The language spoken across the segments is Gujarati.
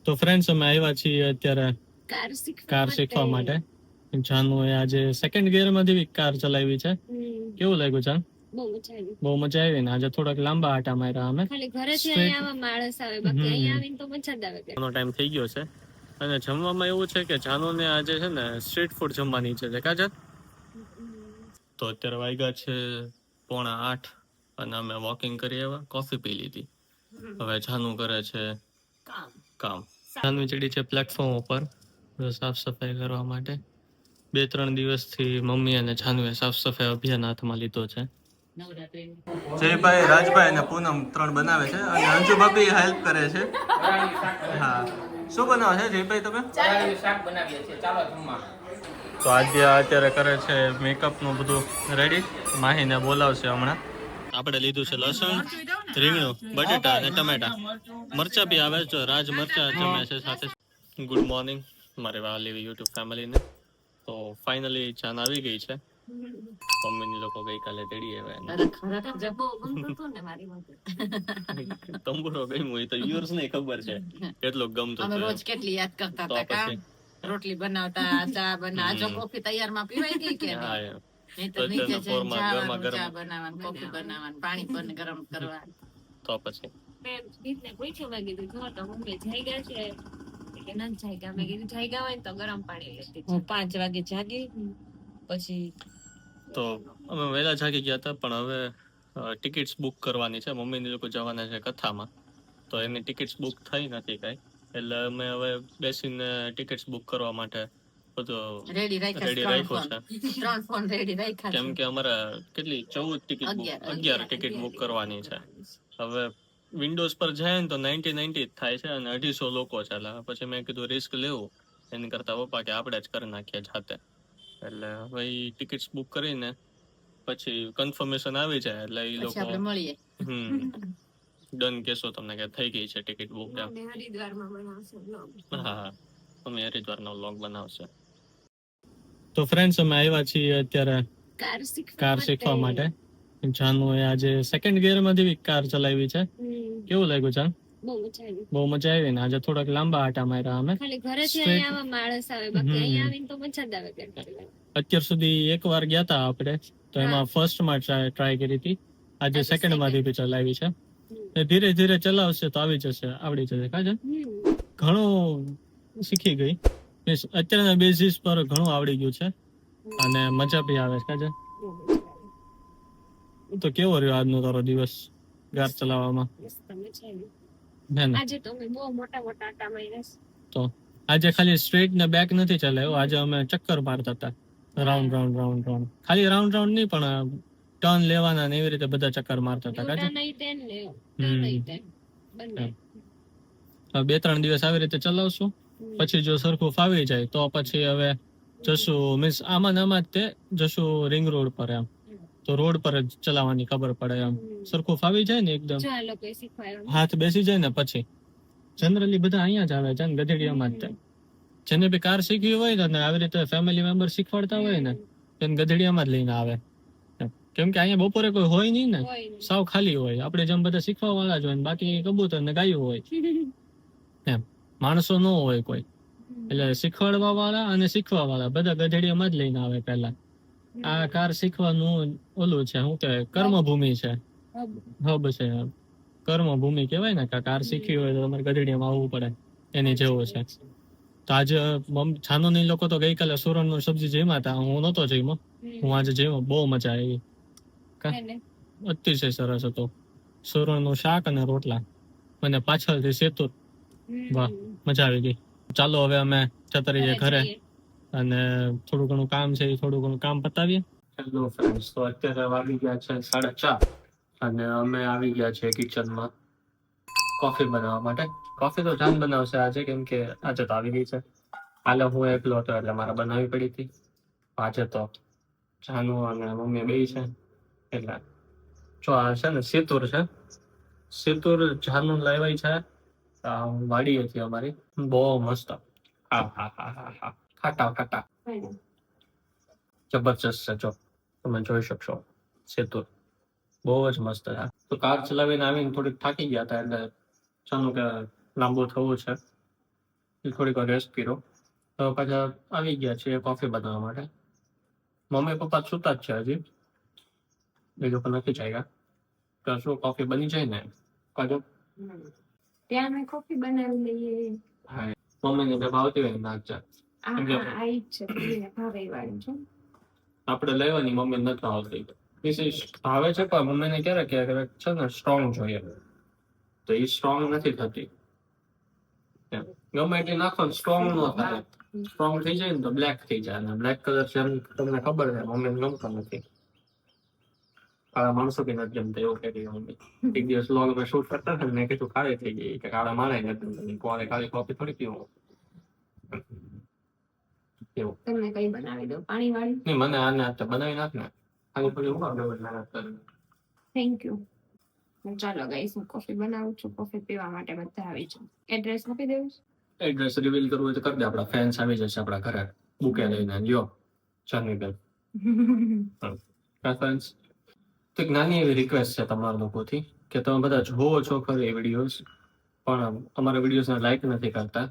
તો ફ્રેન્ડ્સ અમે આવ્યા છીએ અત્યારે કાર શીખવા માટે. જાનુએ આજે સેકન્ડ ગિયર માંથી કાર ચલાવી છે. કેવું લાગ્યું જાન? બહુ મજા આવી ને. આજે થોડાક લાંબા આટા માર્યા અમે. ખાલી ઘરેથી અહીંયા માણસ આવે, બાકી અહીંયા આવીને તો મજા જ આવે. નો ટાઈમ થઈ ગયો છે અને જમવામાં એવું છે કે જાનુને આજે છે ને સ્ટ્રીટ ફૂડ જમવાની છે કાજા. તો અત્યારે વાગ્યા છે 7:45 અને અમે વોકિંગ કરી આવ્યા, કોફી પી લીધી. હવે જાનુ કરે છે કામ. જાનુ ચડી છે પ્લેટફોર્મ ઉપર સાફ સફાઈ કરવા માટે. 2-3 દિવસથી મમ્મી અને જાનુએ સાફ સફાઈ અભિયાન હાથમાં લીધો છે. જયભાઈ, રાજભાઈ અને પૂનમ 3 બનાવે છે અને અંજુ ભાભી હેલ્પ કરે છે. હા, શું બનાવે છે જયભાઈ તમે? શાક બનાવીએ છીએ. ચાલો જમવા. તો આજે અત્યારે કરે છે મેકઅપ નું બધું રેડી. માહીને બોલાવશે હમણાં. આપણે લીધું છે લસણ, રીંગણું, બટેટા અને ટમેટા. મરચા બી આવે છે, રાજ મરચા જમે છે સાથે. ગુડ મોર્નિંગ મારી વાલી યુટ્યુબ ફેમિલીને. તો ફાઇનલી જાન આવી ગઈ છે. મમ્મીની લોકો ગઈકાલે તેડી આવ્યા. તંબુરો ગમ્યું એ તો વ્યુઅર્સ ને ખબર છે કેટલો ગમતો છે. રોજ કેટલી યાદ કરતા હતા કા રોટલી બનાવતા, ચા બનાવતા, કોફી તૈયાર માં પીવાઈ ગઈ કે નહીં તો નીચે જઈને ચા બનાવવાનું, કોફી બનાવવાનું, પાણી પણ ગરમ કરવાનું. તો પછી મેં ગીતને પૂછ્યું, મેં કીધું જો તો મમ્મી જઈ ગયા છે કે ન જાગ્યા. મેં કીધું જાગ્યા હોય ને તો ગરમ પાણી લેતી. હું 5 વાગે જાગી, પછી તો અમે વહેલા જાગી ગયા હતા પણ હવે ટિકિટ્સ બુક કરવાની છે. મમ્મીની લોકો જવાના છે કથામાં, તો એની ટિકિટ્સ બુક થઈ નથી કાંઈ. એટલે અમે હવે બેસીને ટિકિટ્સ બુક કરવા માટે બધું રેડી રાખ્યો છે. 3 ફોન રેડી રાખ્યા કેમ કે અમારે કેટલી 14 ટિકિટ 11 ટિકિટ બુક કરવાની છે. હવે વિન્ડોઝ પર જાય ને તો 90 જ થાય છે અને 250 લોકો છે. એટલે પછી મેં કીધું રિસ્ક લેવું એની કરતા પપ્પા કે આપણે જ કરી નાખીએ જાતે. એટલે હવે ટિકિટ્સ બુક કરીને પછી કન્ફર્મેશન આવી જાય એટલે એ લોકો મળીએ. ડન કેશો તમને કે થઈ ગઈ છે ટિકિટ બુક. હરિદ્વારમાં બનાવશે વ્લોગ. હા, અમે હરિદ્વારનો વ્લોગ બનાવશે. તો ફ્રેન્ડ્સ અમે આવ્યા છીએ અત્યારે કાર શીખવા માટે. જાનુએ આજે સેકન્ડ ગિયર માંથી કાર ચલાવી છે. કેવું લાગ્યું જાન? બહુ મજા આવી ને. આજે થોડાક લાંબા આટા માર્યા અમે. ખાલી ઘરેથી અહીંયા માણસ આવે, બાકી અહીંયા આવીને તો મજા જ આવે. અત્યાર સુધી એકવાર ગયા હતા આપણે, તો એમાં ફર્સ્ટ માં ટ્રાય કરી હતી. આજે સેકન્ડ માંથી બી ચલાવી છે. ધીરે ધીરે ચલાવશે તો આવી જશે, આવડી જશે. કાજે ઘણું શીખી ગઈ. અત્યારના બેઝિસ પર ઘણું આવડી ગયું છે અને મજા બી આવે છે. કાજે તો કેવો રહ્યો આજનો તારો દિવસ કાર ચલાવવામાં? આજે તો અમે બહુ મોટા મોટા આટા માર્યા. તો આજે ખાલી સ્ટ્રેટ ને બેક નથી ચલાવ્યો. આજે અમે ચક્કર મારતા હતા, રાઉન્ડ રાઉન્ડ રાઉન્ડ રાઉન્ડ. ખાલી રાઉન્ડ રાઉન્ડ નહીં પણ ટર્ન લેવાના ને એવી રીતે બધા ચક્કર મારતા હતા. કાજે 2-3 દિવસ આવી રીતે ચલાવશું. પછી જો સરખું ફાવી જાય તો પછી હવે જશું, મીન્સ આમાં ને આમાં જ તે જશું રિંગ રોડ પર. એમ તો રોડ પર જ ચલાવવાની ખબર પડે. એમ સરખું ફાવી જાય ને એકદમ હાથ બેસી જાય ને પછી જનરલી બધા અહીંયા જ આવે છે ને ગધેડિયામાં જ. જેને બી કાર શીખવી હોય ને આવી રીતે ફેમિલી મેમ્બર શીખવાડતા હોય ને તેને ગધેડિયામાં જ લઈને આવે. કેમ કે અહીંયા બપોરે કોઈ હોય નહીં ને, સાવ ખાલી હોય. આપણે જેમ બધા શીખવા વાળા જ હોય, બાકી કબૂતર ને ગાયું હોય એમ, માણસો ન હોય કોઈ. એટલે શીખવાડવા વાળા અને શીખવા વાળા બધા ગધેડિયામાં જ લઈને આવે. પહેલા આ કાર શીખવાનું ઓલું છે, શું કહેવાય, કર્મભૂમિ છે, હબ છે. કર્મભૂમિ કહેવાય ને. કાર શીખવી હોય તો તમારે ગધેડિયામાં આવવું પડે, એની જેવો છે. તો આજે છાનોની લોકો તો ગઈકાલે સુરણનું સબ્જી જમ્યા હતા, હું નહોતો જમ્યો. હું આજે જમ્યો, બહુ મજા આવી. અતિશય સરસ હતો. સુરણનું શાક અને રોટલા અને પાછળથી સેતુર. વાહ, મજા આવી ગઈ. ચાલો હવે અમે જતા રહીએ ઘરે અને થોડું ઘણું કામ છે, થોડું ઘણું કામ પતાવીએ. હેલો ફ્રેન્ડ્સ, તો અત્યારે વાગી ગયા છે 4:30 અને અમે આવી ગયા છે કિચનમાં કોફી બનાવવા માટે. કોફી તો જાન બનાવશે આજે, કેમ કે આજે તો આવી ગઈ છે. કાલે હું એકલો હતો એટલે મારે બનાવવી પડી હતી. આજે તો જાનુ અને મમ્મી બે છે એટલે જો આ છે ને સેતુર છે. સેતુર જાનુ લાવ્યા છે વાડી હતી અમારી, બહુ મસ્ત. હા હા હા હા હા, ખાટા ખાટા જબરજસ્ત છે. જો તમે જોઈ શકશો, સેતુર બહુ જ મસ્ત છે. તો કાર ચલાવીને આવીને થોડીક થાકી ગયા હતા એટલે ચાલો કે લાંબુ થવું છે થોડીક વાર રેસ્ટ કર્યો તો પાછા આવી ગયા છે કોફી બનાવવા માટે. મમ્મી પપ્પા સુતા જ છે હજી, એ લોકો નથી ચાલ્યા. તો શું કોફી બની જાય ને પાછું ત્યાં મેં કોફી બનાવી લઈએ. હા, મમ્મીને જે ભાવતી હોય નાખજા. આપણે લેવાની મમ્મી નથી આવતી. ભાવે છે પણ મમ્મીને ક્યારેક ક્યારેક છે ને સ્ટ્રોંગ જોઈએ, તો એ સ્ટ્રોંગ નથી થતી. ગમે એટલી નાખો સ્ટ્રોંગ ન થાય. સ્ટ્રોંગ થઈ જાય ને તો બ્લેક થઈ જાય, અને બ્લેક કલર છે તમને ખબર છે મમ્મીને ગમતો નથી. કાળા માણસો કે નથી જમતા એવું કે મમ્મી. એક દિવસ લોગ માં શૂટ કરતા હતા ને કીધું કાળી થઈ ગઈ કે કાળા મારે નથી, કોરે કાળી કોફી થોડી પીવું. તમને કઈ બનાવી દો પાણી વાળી? નહીં, મને આને બનાવી નાખ ને. ખાલી થોડી હું મહેનત કરું. Thank you. ચાલો ગાઈસ, હું કોફી બનાવું છું. કોફી પીવા માટે બધા આવી જાઓ. એડ્રેસ મૂકી દેવું? એડ્રેસ રિવીલ કરવું હોય તો કરી દે. આપણા ફેન્સ આવી જશે આપણા ઘરે બુકે લઈને. લ્યો ચાંદનીબેન. ફેન્સ તો એક નાની એવી રિક્વેસ્ટ છે તમારા લોકોથી કે તમે બધા જોવો છો ખરી વિડીયોઝ, પણ અમારા વિડીયોઝને લાઈક નથી કરતા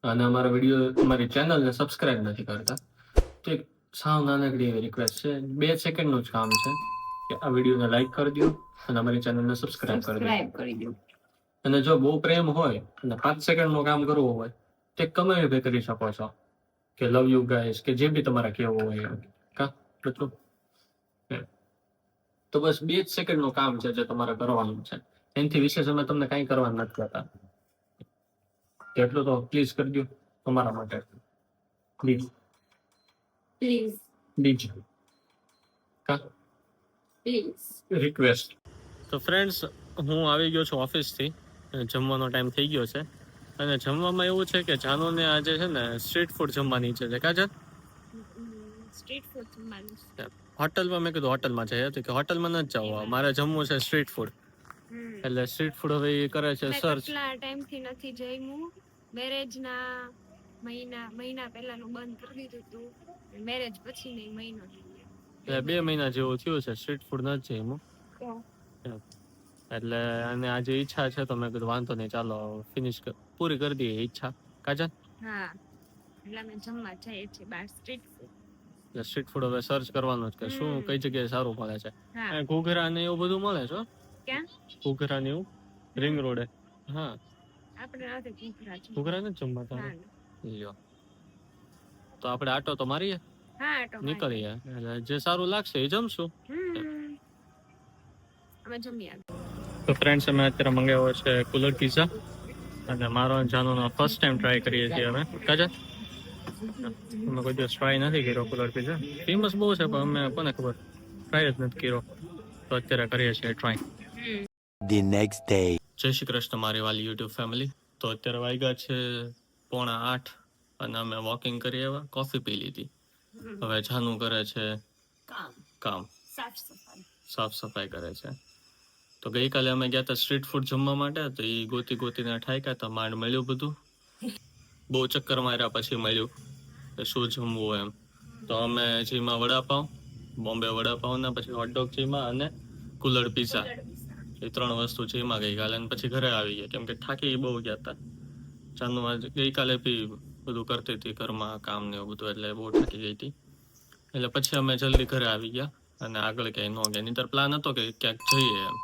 અને અમારા વિડીયો અમારી ચેનલને સબસ્ક્રાઇબ નથી કરતા. તો એક સાવ નાનકડી એવી રિક્વેસ્ટ છે, 2 સેકન્ડનું જ કામ છે કે આ વિડીયોને લાઈક કરી દો અને અમારી ચેનલને સબસ્ક્રાઇબ કરી દો. અને જો બહુ પ્રેમ હોય અને 5 સેકન્ડનું કામ કરવું હોય તો એક કમેન્ટ ભી કરી શકો છો કે લવ યુ ગાઈસ, કે જે બી તમારે કહેવું હોય કા બધું. તો બસ 2 સેકન્ડનું કામ છે જે તમારે કરવાનું છે. એનાથી વિશેષ અમે તમને કંઈ કરવાનું નથી કહેતા. એટલું તો પ્લીઝ કરી દો તમારા માટે. પ્લીઝ પ્લીઝ કા પ્લીઝ રિક્વેસ્ટ. તો ફ્રેન્ડ્સ, હું આવી ગયો છું ઓફિસથી. જમવાનો ટાઈમ થઈ ગયો છે અને જમવામાં એવું છે કે જાનુને આજે છે ને સ્ટ્રીટ ફૂડ જમવાની છે. કાજલ, સ્ટ્રીટ ફૂડ જમવાનું છે હોટલમાં. મેં કીધું હોટલમાં જઈએ તો કે હોટલમાં નથી જવું, મારે જમવું છે સ્ટ્રીટ ફૂડ. એટલે સ્ટ્રીટ ફૂડ હવે એ કરે છે સર્ચ. કેટલા ટાઈમથી નથી જમ્યું. મેરેજના મહિના પહેલાનું બંધ કરી દીધું હતું. મેરેજ પછી નહીં, મહિનો થઈ ગયો. 2 મહિના જેવું થયું છે સ્ટ્રીટ ફૂડ નથી જમ્યું. એટલે અને આજે ઈચ્છા છે તો મેં કીધું વાંધો નહીં, ચાલો ફિનિશ પૂરી કરી દઈએ ઈચ્છા. કાજલ? હા, એટલે અમે જમવા જઈએ છીએ બહાર સ્ટ્રીટ ફૂડ. સ્ટ્રીટ ફૂડ હવે સર્ચ કરવાનું જ કે શું કઈ જગ્યાએ સારું મળે છે. ઘૂઘરા ને એવું બધું મળે છે. ક્યાં ઘૂઘરા ને એવું? રિંગ રોડે. હા, આપણે રાતે ઘૂઘરા ને જમવા લ્યો તો આપણે આટો તો મારીએ. હા, આટો નીકળીએ. એટલે જે સારું લાગશે એ જમશું. અમે જમીએ. તો ફ્રેન્ડ્સ, અમે અત્યારે મંગાવ્યો છે કુલર પિઝા અને મારો જાનુનો ફર્સ્ટ ટાઈમ ટ્રાય કરીએ છીએ અમે. કાજલ, અમે કોઈ દિવસ ટ્રાય નથી કર્યો કુલર પિઝા. ફેમસ બહુ છે પણ અમે કોને ખબર ટ્રાય જ નથી કર્યો. તો અત્યારે કરીએ છીએ ટ્રાય. The next day. જય શ્રી કૃષ્ણ મારી વાલી યુટ્યુબ ફેમિલી. તો અત્યારે વાગ્યા છે 7:45 અને અમે વોકિંગ કરી આવ્યા, કોફી પી લીધી. હવે જાનુ કરે છે કામ, સાફ સફાઈ કરે છે. તો ગઈકાલે અમે ગયા હતા સ્ટ્રીટ ફૂડ જમવા માટે, તો એ ગોતીને ઠાક્યા તો માંડ મળ્યું બધું. બહુ ચક્કર માર્યા પછી મળ્યું કે શું જમવું એમ. તો અમે જીમાં વડાપાઉં, બોમ્બે વડાપાઉં ને પછી હોટડોગ જીમાં અને કુલર પિઝા, એ 3 વસ્તુ જીમાં ગઈકાલે. અને પછી ઘરે આવી ગયા કેમ કે થાકી બહુ ગયા હતા. જાનુ ગઈકાલે બી બધું કરતી હતી ઘરમાં કામ ને એવું બધું, એટલે બહુ થાકી ગઈ હતી. એટલે પછી અમે જલ્દી ઘરે આવી ગયા અને આગળ ક્યાંય ન ગયા. નહીંતર પ્લાન હતો કે ક્યાંક જઈએ એમ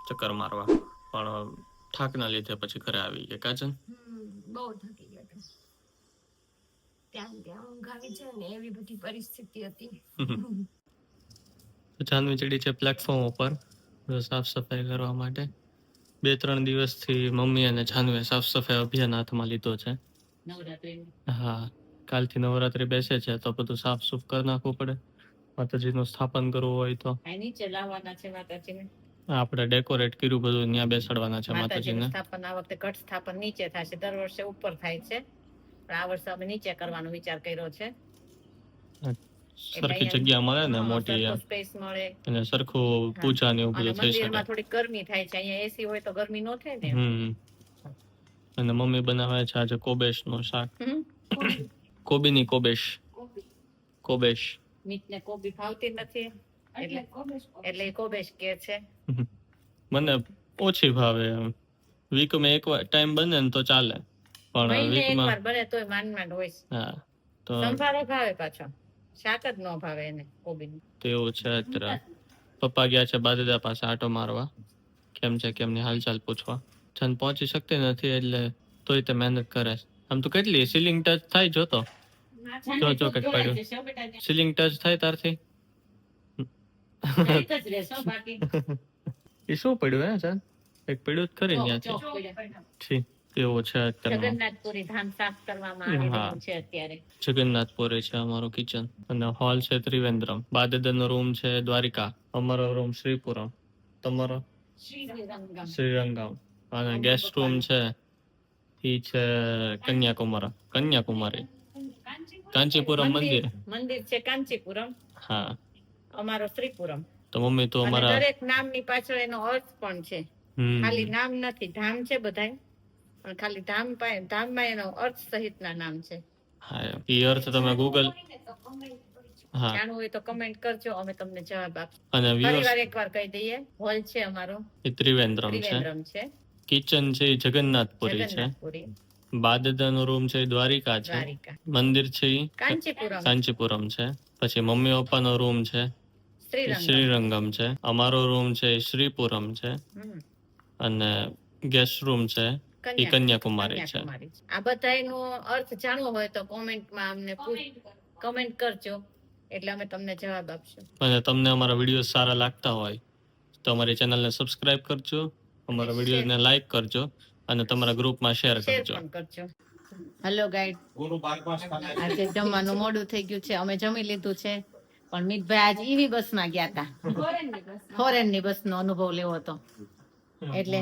ચક્કર મારવા, પણ થાકના લીધે પછી ઘરે આવી ગયા. કાજલ? બહુ થાકી ગયા. ત્યાં ઊંઘ આવી જાય ને એવી બધી પરિસ્થિતિ હતી. જાનવી ચડી છે પ્લેટફોર્મ ઉપર સાફ સફાઈ કરવા માટે. 2-3 દિવસથી મમ્મી અને જાનવીએ સાફ સફાઈ અભિયાન હાથમાં લીધો છે. હા, કાલથી નવરાત્રી બેસે છે તો બધું સાફ સુફ કરી નાખવું પડે. માતાજીનું સ્થાપન કરવું હોય તો નીચે લાવવાના છે માતાજીને. આપણે ડેકોરેટ કર્યું બધું, ત્યાં બેસાડવાના છે માતાજીને. સ્થાપન આ વખતે ઘટ સ્થાપન નીચે થશે. દર વર્ષે ઉપર થાય છે, પણ આ વર્ષે અમે નીચે કરવાનો વિચાર કર્યો છે. સરખી જગ્યા મળે ને મોટી, સ્પેસ મળે અને સરખું પૂજા ને એવું બધું થઈ શકે. મંદિરમાં થોડી ગરમી થાય છે, અહીંયા એસી હોય તો ગરમી નો થાય ને. અને મમ્મી બનાવે છે આજે કોબેશ નું શાક. કોબીની કોબેશ. મીઠ ને કોબી ભાવતી નથી એટલે કોબેશ કે છે. મને ઓછી ભાવે. વીકમાં એક ટાઈમ બને ને તો ચાલે. પણ મહિને વીકમાં એકવાર બને તોય માંડ હોય છે. હા તો સંભારો ભાવે પાછો, શાક જ ન ભાવે એને કોબીનું. તેવું છે. અત્યારે પપ્પા ગયા છે બાદુદા પાસે આટો મારવા, કેમ છે કેમની હાલચાલ પૂછવા. છન પહોંચી શકતી નથી એટલે તોય તે મહેનત કરે છે. આમ તો કેટલી સીલિંગ ટચ થાય જોતો જો કંઈક પડ્યું. સીલિંગ ટચ થાય તારથી એ શું પડ્યું હે સર? એક પડ્યું જ ખરી ત્યાંથી. ઠીક એવું છે અત્યારે. જગન્નાથપુરી ધામ સાફ કરવામાં આવી રહ્યું છે અત્યારે. જગન્નાથપુરી છે અમારું કિચન અને હોલ છે ત્રિવેન્દ્રમ. બાદદાનો રૂમ છે દ્વારિકા, અમારો રૂમ શ્રીપુરમ, તમારો શ્રીરંગમ અને ગેસ્ટ રૂમ છે ઈ છે કન્યાકુમારી કાંચીપુરમ મંદિર છે કાંચીપુરમ. હા, અમારો શ્રીપુરમ. તો મમ્મી તો અને અમારા દરેક નામની પાછળ એનો અર્થ પણ છે. ખાલી નામ નથી, ધામ છે બધાય, પણ ખાલી ધામમાં એનો અર્થ સહિતના નામ છે. હા, ઈ અર્થ તમે ગૂગલ હા જાણવું હોય તો કમેન્ટ કરજો, અમે તમને જવાબ આપશું. અને ફરીવાર એકવાર કહી દઈએ, હોલ છે અમારો એ ત્રિવેન્દ્રમ છે, કિચન છે એ જગન્નાથપુરી છે, બાદદાનો રૂમ છે એ દ્વારિકા છે, મંદિર છે એ કાંચીપુરમ છે, પછી મમ્મી પપ્પાનો રૂમ છે શ્રીરંગમ છે, અમારો રૂમ છે એ શ્રીપુરમ છે અને ગેસ્ટ રૂમ છે એ કન્યાકુમારી છે. આ બધાનો અર્થ જાણવો હોય તો કોમેન્ટમાં અમને કમેન્ટ કરજો, એટલે અમે તમને જવાબ આપશું. અને તમને અમારા વિડીયો સારા લાગતા હોય તો અમારી ચેનલને સબસ્ક્રાઇબ કરજો, અમારા વિડીયોને લાઈક કરજો અને તમારા ગ્રુપમાં શેર કરજો. હેલો ગાઈડ, આજે જમવાનું મોડું થઈ ગયું છે, અમે જમી લીધું છે, પણ મિતભાઈ આજે ઈવી બસમાં ગયા હતા, ફોરેનની બસનો અનુભવ લેવો હતો. એટલે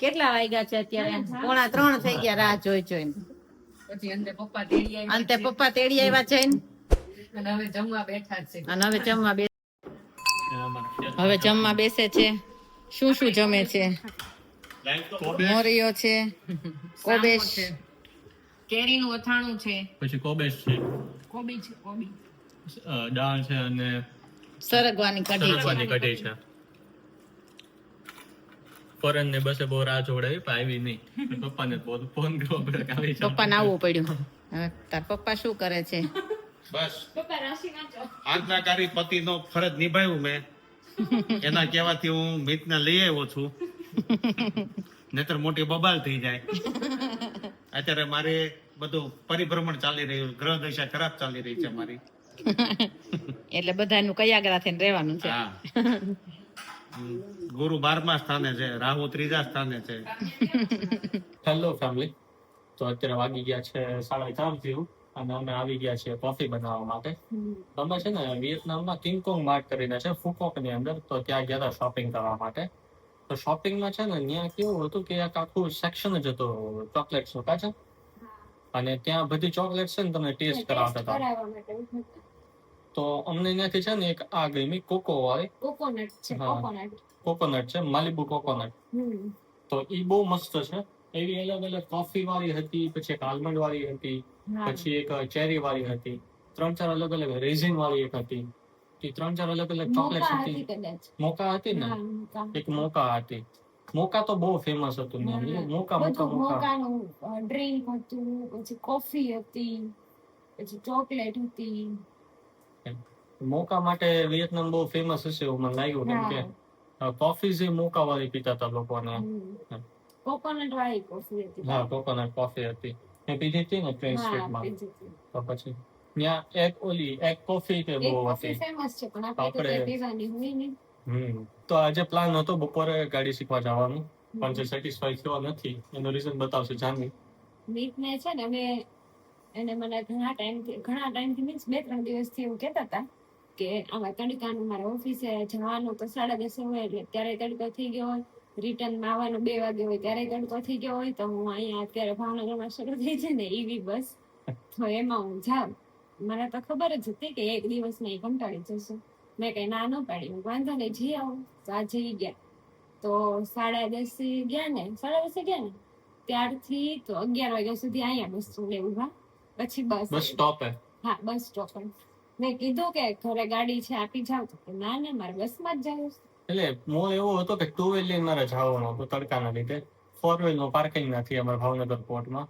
કેટલા વાગ્યા છે અત્યારે? 2:45 થઈ ગયા રાહ જોઈને. પછી અંતે પપ્પા તેડી આવ્યા છે અને હવે જમવા બેસે છે. શું જમે છે? મોરિયો છે, કોબેશ, કેરીનું અથાણું છે, પછી કોબેશ છે, દાળ છે અને સરગવાની કઢી છે. ફોરેન ની બસે બહુ રાહ જોડાવી પણ આવી નહીં. પપ્પાને ફોન કરવો પડે કે આવી છે. પપ્પાને આવવું પડ્યું. હવે તાર પપ્પા શું કરે છે? બસ આજ્ઞાકારી પતિનો ફરજ નિભાવ્યું મેં. એના કહેવાથી હું મિતને લઈ આવ્યો છું, નહીતર મોટી બબાલ થઈ જાય. અત્યારે મારે બધું પરિભ્રમણ ચાલી રહ્યું, ગ્રહ દશા ખરાબ ચાલી રહી છે મારી. એટલે બધાનું કયાગરા થઈને રહેવાનું છે. ગુરુ 12મા સ્થાને છે, રાહુ 3જા સ્થાને છે. હેલો ફેમિલી, તો અત્યારે વાગી ગયા છે 4:30 થયું અને અમે આવી ગયા છીએ કોફી બનાવવા માટે. અમે છે ને વિયેતનામમાં કિંગકોંગ માર્ટ કરીને છે ફુકોક ની અંદર, તો ત્યાં ગયા હતા શોપિંગ કરવા માટે. તો શોપિંગમાં છે ને ત્યાં કેવું હતું કે એક આખું સેક્શન જ હતું ચોકલેટ્સ નું, પાછા અને ત્યાં બધી ચોકલેટ છે ને તમને ટેસ્ટ કરાવતા હતા. તો અમને ત્યાંથી છે ને એક આ ગમી કોકો વાળી, કોકોનટ છે, માલિબુ કોકોનટ. તો ઈ બહુ મસ્ત છે. એવી અલગ અલગ કોફી વાળી હતી, પછી એક આલમંડ વાળી હતી, પછી એક ચેરી વાળી હતી, 3-4 અલગ અલગ રેઝિન વાળી એક હતી, 3-4 અલગ અલગ ચોકલેટ હતી. મોકા હતી ને, એક મોકા હતી. મોકા તો બહુ ફેમસ હતું ને, મોકાનું ડ્રિંક હતું, પછી કોફી હતી, પછી ચોકલેટ હતી. મોકા માટે વિયેતનામ બહુ ફેમસ હશે એવું મને લાગ્યું, કેમ કે કોફી જે મોકા વાળી પીતા હતા લોકોને. કોકોનટ વાળી કોફી હતી. હા, કોકોનટ કોફી હતી. મેં પીધી હતી ને ટ્રેન સ્ટ્રીટમાં. તો પછી ત્યાં એક કોફી કે બહુ હતી ફેમસ છે, પણ આપણે પીવાની હોય ને. તો આજે પ્લાન હતો બપોરે ગાડી શીખવા જવાનું, પણ જે સેટિસ્ફાઈ થયો નથી એનું રીઝન બતાવશે જાનવી. મીતને છે ને એને મને ઘણા ટાઈમથી મીન્સ 2-3 દિવસથી એવું કહેતા હતા કે આમાં તડકાનું મારે ઓફિસે જવાનું તો 10:30 હોય, એટલે ત્યારે તડકો થઈ ગયો હોય, રિટર્નમાં આવવાનું 2 વાગે હોય ત્યારે તડકો થઈ ગયો હોય, તો હું અહીંયા અત્યારે ભાવનગરમાં શરૂ થઈ છે ને ઈવી બસ, તો એમાં હું જાઉં. મને તો ખબર જ હતી કે એક દિવસમાં એ કંટાળી જશે. મેં કઈ ના ન પાડી, હું વાંધો નહીં જઈ આવું. તો આ જઈ ગયા. તો 10:30 ગયા ને ત્યારથી તો 11 વાગ્યા સુધી અહીંયા બસ સ્ટોપે ઉભા. પછી બસ સ્ટોપે, હા બસ સ્ટોપે. મેં કીધું કે ઘરે ગાડી છે આપી જાવ, તો ના મારે બસમાં જ જવું. એટલે મો એવો હતો કે 2 વ્હીલ લઈને મારે જવાનું હતું તડકાના લીધે. 4 વ્હીલનું પાર્કિંગ નથી અમારા ભાવનગર પોર્ટમાં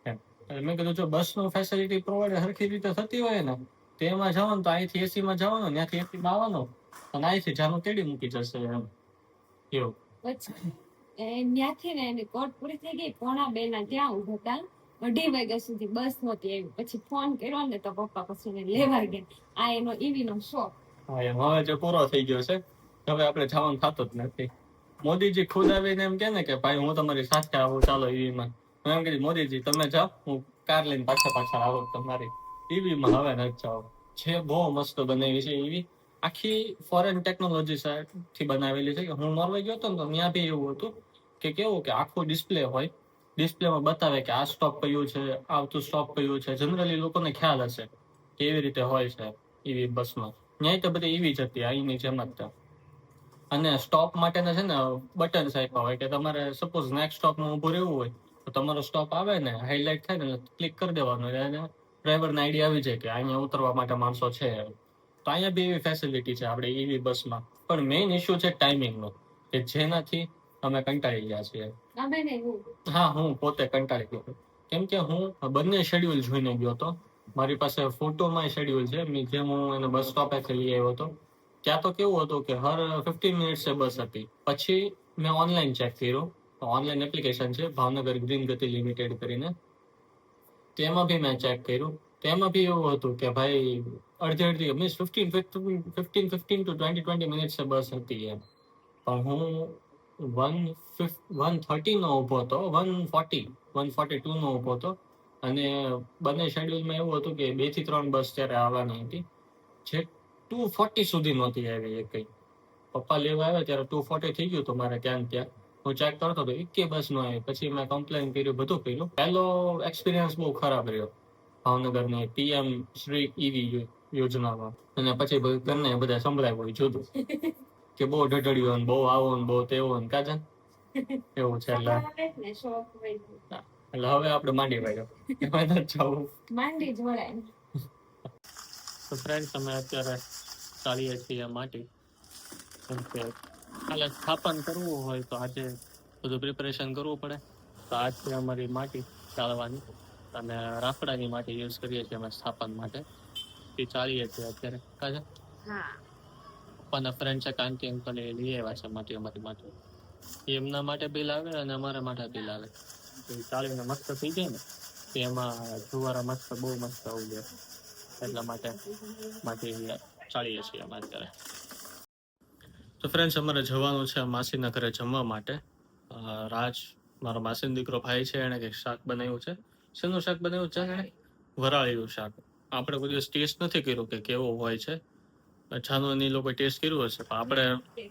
એમ. એટલે મેં કીધું જો બસનું ફેસિલિટી પ્રોવાઈડ સરખી રીતે થતી હોય ને તો એમાં જવાનું તો અહીંથી એસીમાં જવાનું, ત્યાંથી એસીમાં આવવાનું, અને અહીંથી જાનું તેડી મૂકી જશે એમ એવું. પછી ત્યાંથી ને એની કોર્ટ પૂરી થઈ ગઈ 1:45 ના ત્યાં ઉભા હતા, 2:30 વાગ્યા સુધી બસ નહોતી આવી. પછી ફોન કર્યો ને તો પપ્પા પછી એને લેવા ગયા. આ એનો ઈવી નો શોખ. હા એમ હવે જે પૂરો થઈ ગયો છે, હવે આપણે જવાનું થતું જ નથી. મોદીજી ખુદ આવીને એમ કે ને કે ભાઈ હું તમારી સાથે આવું, ચાલો ઈવીમાં. હું એમ કીધું મોદીજી તમે જાઓ, હું કાર લઈને પાછા આવો તમારી ઈવીમાં. હવે નથી જાવ. છે બહુ મસ્ત બનાવી છે ઈવી, આખી ફોરેન ટેકનોલોજી થી બનાવેલી છે. હું નોર્વે ગયો હતો ને તો ત્યાં બી એવું હતું કે કેવું કે આખું ડિસ્પ્લે હોય, ડિસ્પ્લેમાં બતાવે કે આ સ્ટોપ કયું છે, આવતું સ્ટોપ કયું છે. જનરલી લોકોને ખ્યાલ હશે કે એવી રીતે હોય છે ઈવી બસમાં. ત્યાં તો બધી ઈવી જ હતી અહીંની જેમ જ. અને સ્ટોપ માટેના છે ને બટન્સ આપ્યા હોય કે તમારે સપોઝ નેક્સ્ટ સ્ટોપમાં ઊભું રહેવું હોય તો તમારો સ્ટોપ આવે ને હાઇલાઇટ થાય ને ક્લિક કરી દેવાનું, એટલે ડ્રાઈવરને આઈડિયા આવી જાય કે અહીંયા ઉતરવા માટે માણસો છે. તો અહીંયા બી એવી ફેસિલિટી છે આપણે ઈવી બસમાં. પણ મેઇન ઇશ્યુ છે ટાઈમિંગનો, કે જેનાથી અમે કંટાળી ગયા છીએ. હા હું પોતે કંટાળી ગયો, કેમ કે હું બંને શેડ્યુલ જોઈને ગયો હતો. મારી પાસે ફોટોમાં શેડ્યુલ છે, જેમ હું એને બસ સ્ટોપેથી લઈ આવ્યો હતો. ત્યાં તો કેવું હતું કે હર 15 મિનિટ્સે બસ હતી. પછી મેં ઓનલાઈન ચેક કર્યું, ઓનલાઈન એપ્લિકેશન છે ભાવનગર ગ્રીન ગતિ લિમિટેડ કરીને, તેમાં બી મેં ચેક કર્યું. તેમાં બી એવું હતું કે ભાઈ અડધી મીન્સ 15 to 20 મિનિટ્સે બસ હતી એમ. પણ હું 1:30 નો ઊભો હતો, 1:42 નો ઊભો હતો. અને બંને શેડ્યુલમાં એવું હતું કે 2 થી 3 બસ ત્યારે આવવાની હતી, જે 2:40 સુધી નહોતી આવી એ કઈ. પપ્પા લેવા આવ્યા ત્યારે 2:40 થઈ ગયું હતું મારે ત્યાં. હું ચેક કરતો હતો, એક બસ નો આવી. પછી મેં કમ્પ્લેન કર્યું, બધું કર્યું. પહેલો એક્સપિરિયન્સ બહુ ખરાબ રહ્યો ભાવનગરની PM શ્રી ઈવી યોજનામાં. અને પછી ઘરને બધા સંભળાય હોય જુદું કે બહુ ઢઢળ્યું, બહુ આવું, બહુ તેવું કાજન એવું છે. એટલે હવે આપણે માંડી વાળ્યો માંડી જ વળાય. તો ફ્રેન્ડ્સ અમે અત્યારે ચાલીએ છીએ માટી, કેમ કે કાલે સ્થાપન કરવું હોય તો આજે બધું પ્રિપેરેશન કરવું પડે. તો આજથી અમારી માટી ચાળવાની અને રાફડાની માટી યુઝ કરીએ છીએ અમે સ્થાપન માટે. એ ચાલીએ છીએ અત્યારે કાજે. પપ્પાના ફ્રેન્ડ છે કાંતિ અંકલ, એ લઈ આવ્યા છે માટી અમારી માટે. એમના માટે બિલ આવે અને અમારા માટે બિલ આવે. ચાલીને મસ્ત થઈ જાય ને તો એમાં જુવારા મસ્ત બહુ મસ્ત ઉગે, એટલા માટે ચાલીએ છીએ અમે અત્યારે. તો ફ્રેન્ડ્સ અમારે જવાનું છે માસીના ઘરે જમવા માટે. રાજ મારો માસીનો દીકરો ભાઈ છે, એણે કંઈક શાક બનાવ્યું છે. શેનું શાક બનાવ્યું છે? એણે વરાળીનું શાક. આપણે કોઈ દિવસ ટેસ્ટ નથી કર્યું કે કેવો હોય છે. જાનુ એ લોકો ટેસ્ટ કર્યું હશે, પણ આપણે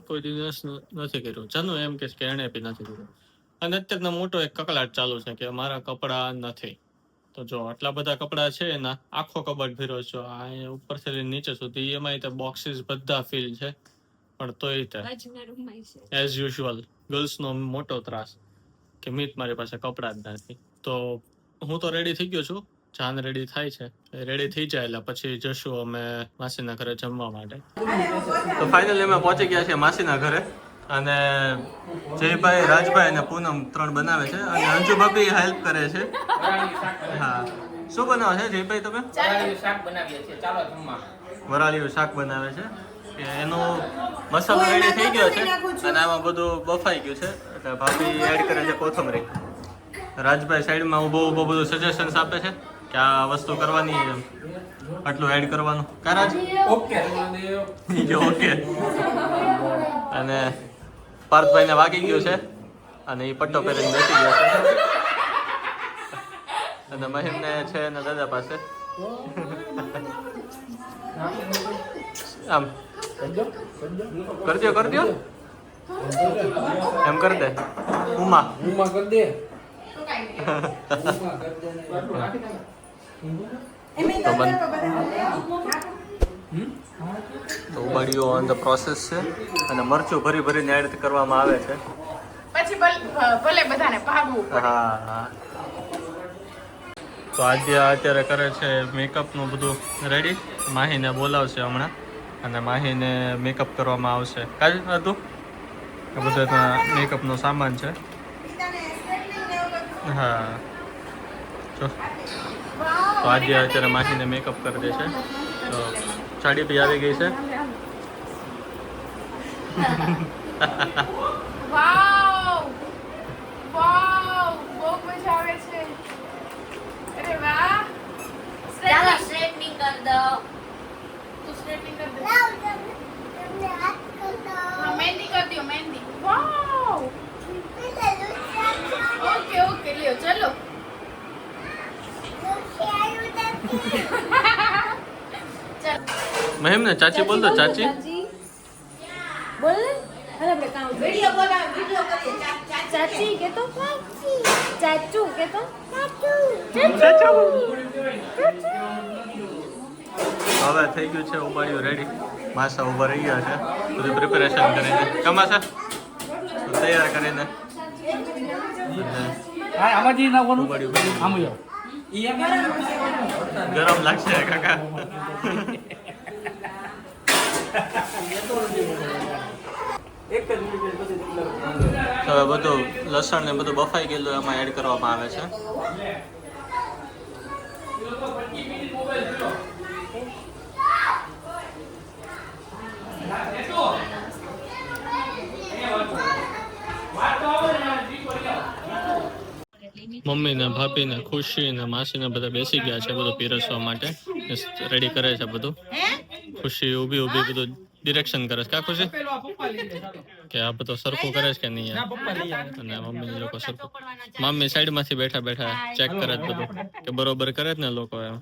કોઈ દિવસ નથી કર્યું. જાનુ એમ કે એણે બી નથી કર્યું. અને અત્યારનો મોટો એક કકળાટ ચાલુ છે કે મારા કપડાં નથી. તો જો આટલા બધા કપડાં છે એના, આખો કબડ ભર્યો છો આ ઉપરથી લઈને નીચે સુધી, એમાં તે બોક્સીસ બધા ફિલ છે. પણ તોય તે એઝ યુઝ્યુઅલ ગર્લ્સનો મોટો ત્રાસ કે મિત મારી પાસે કપડાં જ નથી. તો હું તો રેડી થઈ ગયો છું, જાન રેડી થાય છે. રેડી થઈ જાય એટલે પછી જશું અમે માસીના ઘરે જમવા માટે. તો ફાઇનલી અમે પહોંચી ગયા છીએ માસીના ઘરે. અને જયભાઈ, રાજભાઈ અને પૂનમ 3 બનાવે છે, અને અંજુ ભાભી હેલ્પ કરે છે. હા, શું બનાવે છે જયભાઈ તમે? વરાળીયું શાક બનાવે છે. એનો મસાલો રેડી થઈ ગયો છે અને આમાં બધું બફાઈ ગયું છે, એટલે ભાભી એડ કરે છે કોથમરી. રાજભાઈ સાઈડમાં ઊભો બધું સજેશન્સ આપે છે કે આ વસ્તુ કરવાની, આટલું એડ કરવાનું. કારાજ ઓકે. અને પાર્થભાઈને વાગી ગયું છે અને એ પટ્ટો પહેરીને બેસી ગયો છે. અને મહિમને છે એના દાદા પાસે. આમ કરજો એમ કરી દે. ઉમા કરી દે. તો ઉબાડીઓ ઓન ધ પ્રોસેસ છે અને મરચું ભરીને એડ કરવામાં આવે છે. પછી ભલે બધાને ભાગવું. હા. તો આજે અત્યારે કરે છે મેકઅપનું બધું રેડી. માહીને બોલાવશે હમણાં અને માહીને મેકઅપ કરવામાં આવશે. કાજ હતું બધું મેકઅપનો સામાન છે. હા તો આજે અત્યારે માસીને મેકઅપ કરી દે છે તો સાડી બી આવી ગઈ છે. વાવ વાવ બહુ મજા આવે છે. અરે વાહ ચાલો સ્ટ્રેટનિંગ કર દો. તું સ્ટ્રેટનિંગ કર દે. મહેંદી કર દો મહેંદી. વાવ ઓકે ઓકે લ્યો ચલો. મહેમ ને ચાચી બોલ દો ચાચી. બોલ ને હાલ આપણે કામ વિડિયો બનાવ વિડિયો કરીએ. ચાચી કે તો ચાચુ કે તો ચાચુ. હવે થઈ ગયું છે ઉબાડ્યું રેડી. માસા ઉભા રહી ગયા છે બધું પ્રિપેરેશન કરીને કમાસા તૈયાર કરીને ઉબાડ્યું. ગરમ લાગશે કાકા. હવે બધું લસણ ને બધું બફાઈ ગયેલું એમાં એડ કરવામાં આવે છે. મમ્મી ને ભાભી ને ખુશી ને માસી ને બધા બેસી ગયા છે બધું પીરસવા માટે રેડી કરે છે બધું. ખુશી ઊભી ઊભી બધું ડિરેક્શન કરે છે. કા ખુશી કે આ બધું સરખું કરે છે કે નહીં અને મમ્મી લોકો સરખું. મમ્મી સાઈડ માંથી બેઠા બેઠા ચેક કરે છે બધું કે બરોબર કરે જ ને લોકો એમ.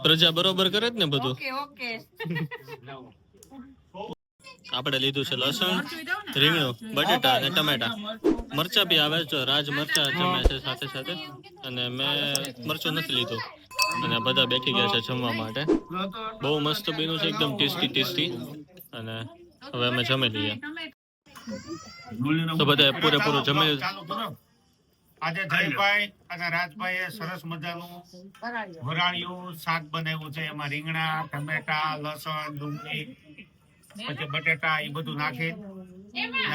પ્રજા બરોબર કરે જ ને બધું. આપણે લીધું છે લસણ, રીંગણું, બટેટા અને ટમેટા. મરચા બી આવે છે, રાજ મરચા જમે છે સાથે સાથે, અને મેં મરચું નથી લીધું. અને બધા બેઠી ગયા છે જમવા માટે. બહુ મસ્ત બીનું છે, એકદમ ટેસ્ટી. અને હવે અમે જમી લઈએ. તો બધા પૂરેપૂરું જમી લીધું. આજે જયભાઈ અને રાજભાઈએ સરસ મજાનું વરાળિયું શાક બનાવ્યું છે. એમાં રીંગણા, ટમેટા, લસણ, ડુંગળી, પછી બટેટા એ બધું નાખી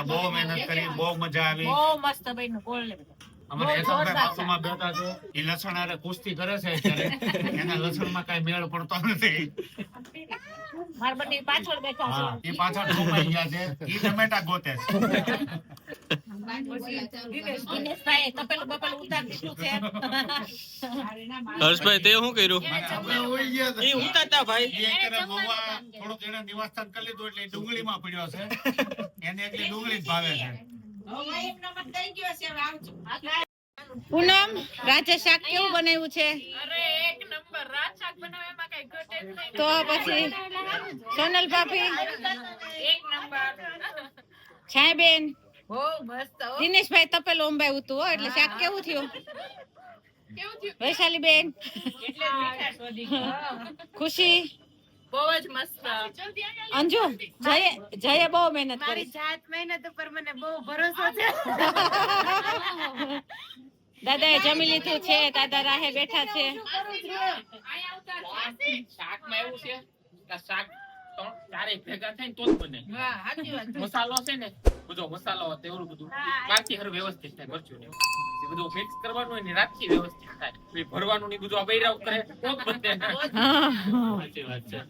બહુ મહેનત કરી. બહુ મજા આવી. અમારે યશવંતભાઈ બાજુમાં બેઠા છે. એ લસણ હારે કુસ્તી કરે છે અત્યારે. એના લસણમાં કઈ મેળ પડતો નથી. એ પાછળ છોપાઈ ગયા છે. એ ટમેટા ગોતે છે. હર્ષભાઈ તે શું કર્યું? થોડુંક એને નિવાસસ્થાન કરી લીધું એટલે ડુંગળીમાં પડ્યો છે. એને એટલી ડુંગળી જ ભાવે છે. પૂનમ, રાજે શાક કેવું બનાવ્યું છે? તો પછી સોનલ ભાભી, છાયાબેન, દિનેશભાઈ તપેલું અંબાયું હતું હો, એટલે શાક કેવું થયું? વૈશાલી બેન, ખુશી, બહુ જ મસ્ત. અંજુ, જયે બહુ મહેનત કરી. જાત મહેનત ઉપર મને બહુ ભરોસો છે. દાદાએ જમી લીધું છે, દાદા રાહે બેઠા છે. શાકમાં એવું છે કે શાક ચારેય ભેગા થાય તો જ બને. મસાલો છે ને, બધો મસાલો તેવડું બધું બાકી હર વ્યવસ્થિત થાય. મરચું ને બધું મિક્સ કરવાનું હોય ને રાખી વ્યવસ્થિત થાય. ભરવાનું ને બધું આ બૈરાવ કરે તો જ બને. સાચી વાત છે.